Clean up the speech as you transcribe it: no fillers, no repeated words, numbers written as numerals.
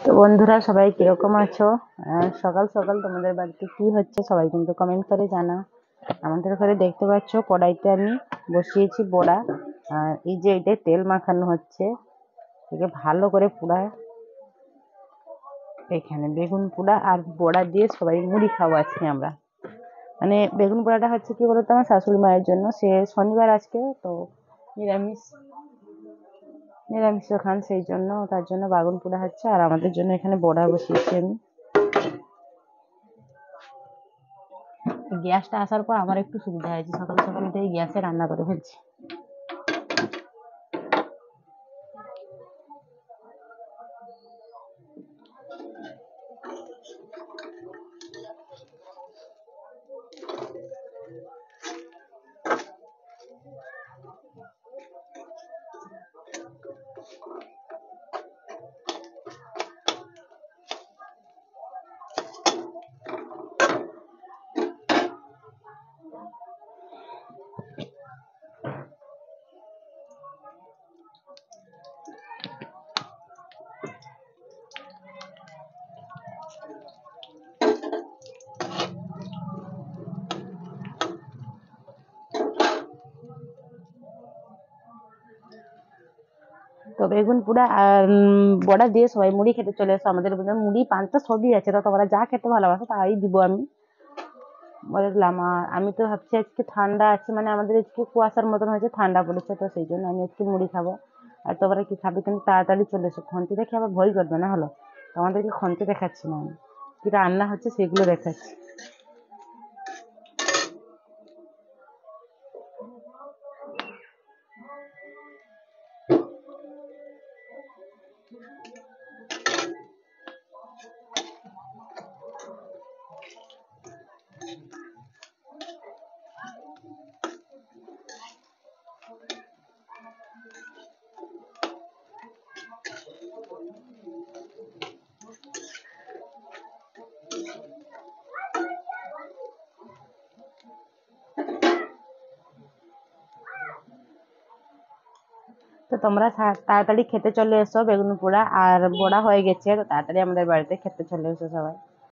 তো বন্ধুরা, সবাই কিরকম আছো? সকাল সকাল তোমাদের বাড়িতে কি হচ্ছে সবাই কিন্তু কমেন্ট করে জানাও। আমাদের ঘরে দেখতে পাচ্ছ কড়াইতে আমি বসিয়েছি বড়া, আর এই যে এটা তেল মাখানো হচ্ছে, একে ভালো করে পুরা। এখানে বেগুন পোড়া আর বড়া দিয়ে সবাই মুড়ি খাবো আজকে আমরা। মানে বেগুন পোড়াটা হচ্ছে কি বলতো, আমার শাশুড়ি মায়ের জন্য, সে শনিবার আজকে তো নিরামিষ নিরামিষ খান, সেই জন্য তার জন্য বেগুন পোড়া হচ্ছে, আর আমাদের জন্য এখানে বড়া বসিয়েছি আমি। গ্যাসটা আসার পর আমার একটু সুবিধা হয়েছে, সকাল সকাল উঠে গ্যাসে রান্না করে ফেলছি। তো বেগুন পোড়া আর বড়া দিয়ে সবাই মুড়ি খেতে চলে এসো। আমাদের মুড়ি পান্তা সবই আছে, তো তোমরা যা খেতে ভালোবাসো তাই দিব আমি বলে দিলাম। আর আমি তো ভাবছি আজকে ঠান্ডা আছে, মানে আমাদের আজকে কুয়াশার মতন হয়েছে, ঠান্ডা পড়েছে, তো সেই জন্য আমি আজকে মুড়ি খাবো। আর তোমরা কি খাবে কিন্তু তাড়াতাড়ি চলে এসো, খন্তি দেখে আবার ভয় করবে না হলো। তোমাদেরকে খন্তি দেখাচ্ছি না আমি, কি রান্না হচ্ছে সেগুলো দেখাচ্ছি। তো তোমরা তাড়াতাড়ি খেতে চলে এসো, বেগুন পোড়া আর বড়া হয়ে গেছে, তো তাড়াতাড়ি আমাদের বাড়িতে খেতে চলে এসো সবাই।